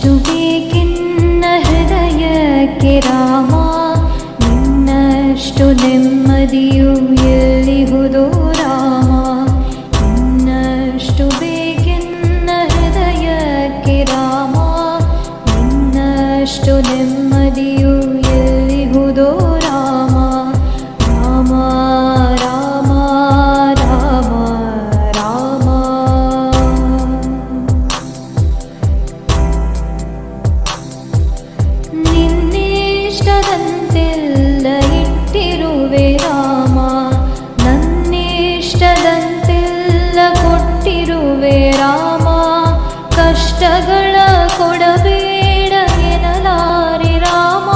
ಇನ್ನಷ್ಟು ಬೇಕೆನ್ನ ಹೃದಯಕ್ಕೆ ರಾಮ, ನಿನ್ನಷ್ಟು ನೆಮ್ಮದಿಯು ಎಲ್ಲಿಹುದೋ ರಾಮ. ಇನ್ನಷ್ಟು ಬೇಕೆನ್ನ ಹೃದಯಕ್ಕೆ ರಾಮ, ನಿನ್ನಷ್ಟು ನೆಮ್ಮದಿಯು ಎಲ್ಲಿಹುದೋ ರಾಮ. ರಾಮ ರಾಮ ರಾಮ ರಾಮ. ನಿನ್ನಿಷ್ಟದಂತೆಲ್ಲ ಇಟ್ಟಿರುವೆ ರಾಮ, ನನ್ನಿಷ್ಟದಂತೆಲ್ಲ ಕೊಟ್ಟಿರುವೆ ರಾಮ. ಕಷ್ಟಗಳ ಕೊಡಬೇಡ ಎನ್ನಲಾರೆ ರಾಮ,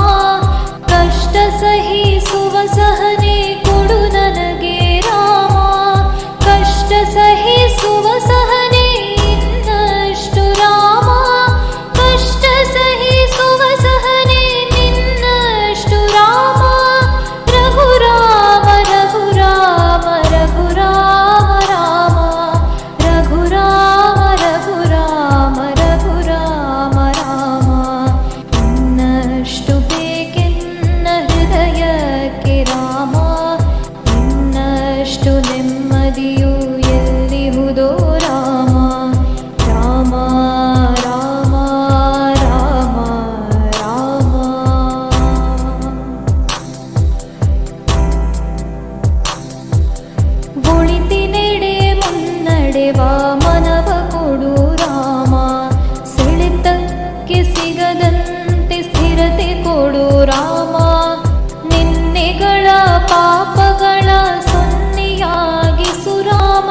ಕಷ್ಟ ಸಹಿಸುವ ಸಹನೆ ಕೊಡು ನನಗೆ ರಾಮ. ಕಷ್ಟ ಸಹಿಸುವ ಸಹನೆ ಇನ್ನಷ್ಟು ರಾಮ, ಕಷ್ಟ ಸಹಿಸುವ ಸಹನೆ ನಿನ್ನಷ್ಟು ರಾಮ. ರಘುರಾಮ ರಘುರಾಮ ರಘುರಾಮ ರಾಮ, ರಘುರಾಮ ರಘುರಾಮ ರಘುರಾಮ ರಾಮ. ಇನ್ನಷ್ಟು ಬೇಕೆನ್ನ ಹೃದಯಕ್ಕೆ ರಾಮ, ಇನ್ನಷ್ಟು ನೆಮ್ಮದಿಯು ಎಲ್ಲಿಹುದೋ ರಾಮ. ರಾಮ ರಾಮ ರಾಮ ರಾಮ. ಒಳಿತಿನೆಡೆ ಮುನ್ನಡೆವ ಮನವ ಕೊಡು ರಾಮ, ಸೆಳೆತಕ್ಕೆ ಸಿಗದಂತೆ ಸ್ಥಿರತೆ ಕೊಡು ರಾಮ. ನಿನ್ನೆಗಳ ಪಾಪಗಳ ಸೊನ್ನೆಯಾಗಿಸು ರಾಮ,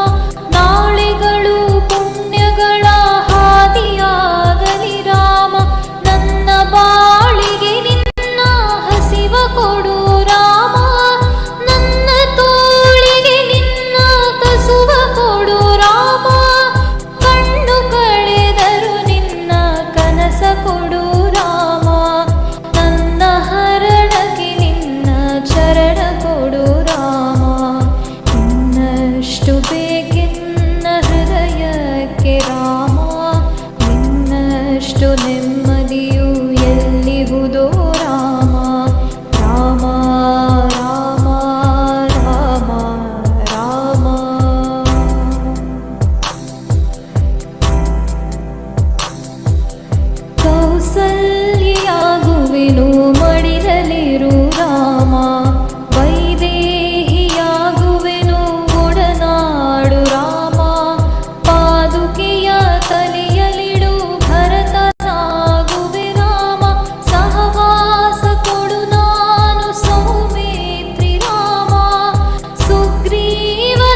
ನಾಳೆಗಳು ಪುಣ್ಯಗಳ ಹಾದಿಯಾಗಲಿ ರಾಮ. ನನ್ನ ಬಾಳಿಗೆ ನಿನ್ನ ಹಸಿವ ಕೊಡು ರಾಮ, ನನ್ನ ತೋಳಿಗೆ ನಿನ್ನ ಕಸುವ ಕೊಡು ರಾಮ. ಕಣ್ಣು ಕಳೆದರು ನಿನ್ನ ಕನಸ ಕೊಡು ರಾಮ, ನನ್ನ ಹರಳಕ್ಕೆ ನಿನ್ನ ಚರಣ ಕೊಡು ರಾಮ. ಇನ್ನಷ್ಟು ಬೇಕೆನ್ನ ಹೃದಯಕ್ಕೆ ರಾಮ, ಇನ್ನಷ್ಟು ನೆಮ್ಮದಿಯು ಎಲ್ಲಿಹುದೋ ರಾಮ. ರಾಮ ರಾಮ ರಾಮ ರಾಮ. ಕೌಸಲ್ಯಾಗುವೆನು ಮಡಿಲಲ್ಲಿರು ರಾಮ, ವೈದೇಹಿಯಾಗುವೆನು ಒಡನಾಡು ರಾಮ. ಪಾದುಕೆಯ ತಲೆಯಲಿಡು ಭರತನಾಗುವೆ ರಾಮ, ಸಹವಾಸ ಕೊಡು ನಾನು ಸೌಮಿತ್ರಿ ರಾಮ. ಸುಗ್ರೀವನಾಗುವೆನು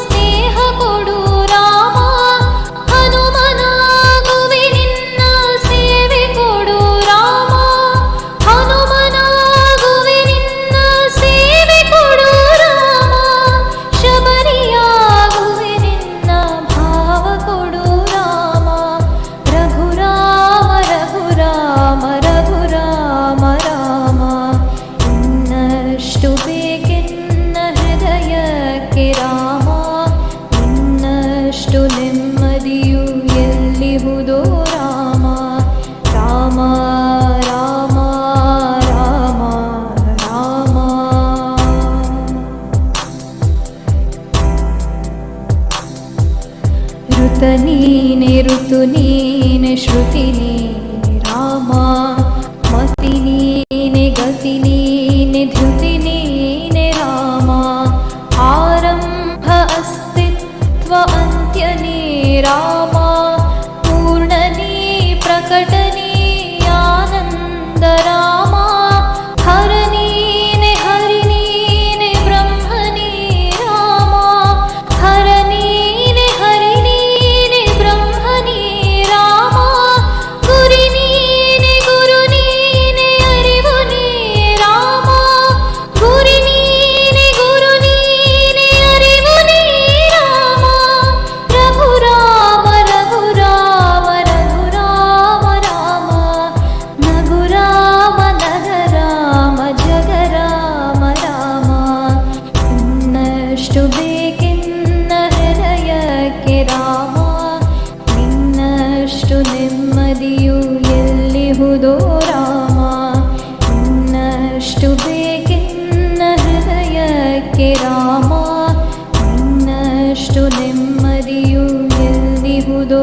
ಸ್ನೇಹ ಕೊಡು ರಾಮ, ಹನುಮನಾಗುವೆ ನಿನ್ನ ಸೇವೆ ಕೊಡು ರಾಮ. ಹನುಮನಾಗುವೆ ನಿನ್ನ ಸೇವೆ ಕೊಡು ರಾಮ, ಶಬರಿಯಾಗುವೆ ನಿನ್ನ ಭಾವ ಕೊಡು ರಾಮ. ರಘುರಾಮ ರಘುರಾಮ ರಘುರಾಮ ರಾಮ. ಇನ್ನಷ್ಟು ಬೇಕೆನ್ನ ಹೃದಯಕ್ಕೆ ರಾಮ, ಇನ್ನಷ್ಟು ನೆಮ್ಮದಿಯು ಎಲ್ಲಿಹುದೋ ರಾಮ. ರಾಮ ರಾಮ ರಾಮ ರಾಮ. ಋತ ನೀನೆ ಋತು ನೀನೆ ಶ್ರುತಿ ನೀನೆ ರಾಮ, ಮತಿ ನೀನೆ ಗತಿ ನೀನೆ ಧೃತಿ ನೀನೆ ರಾಮ. ಆರಂಭ ಅಸ್ತಿತ್ವ ಅಂತ್ಯ ನೀ ರಾಮ, ಪೂರ್ಣ ನೀ ಪ್ರಕಟ ನೀ ಆನಂದ ರಾಮ. ಹರ ನೀನೆ ಹರಿ ನೀನೆ ಬ್ರಹ್ಮ ನೀ ರಾಮ, ಹರ ನೀನೆ ಹರಿ ನೀನೆ ಬ್ರಹ್ಮ ನೀ ರಾಮ. ಗುರಿ ನೀನೆ ಗುರು ನೀನೆ ಅರಿವು ನೀ ರಾಮ, ಗುರಿ ನೀನೆ ಗುರು ನೀನೆ ಅರಿವು ನೀ ರಾಮ. ರಘುರಾಮ ರಘುರಾಮ ರಘುರಾಮ ರಾಮ, ನಗುರಾಮ ನಗರಾಮ ಜಗರಾಮ ರಾಮ. ಇನ್ನಷ್ಟು ಬೇಕೆನ್ನ ಹೃದಯಕ್ಕೆ ರಾಮ, ನಿನ್ನಷ್ಟು ನೆಮ್ಮದಿ ನೆಮ್ಮದಿಯು ಎಲ್ಲಿಹುದೋ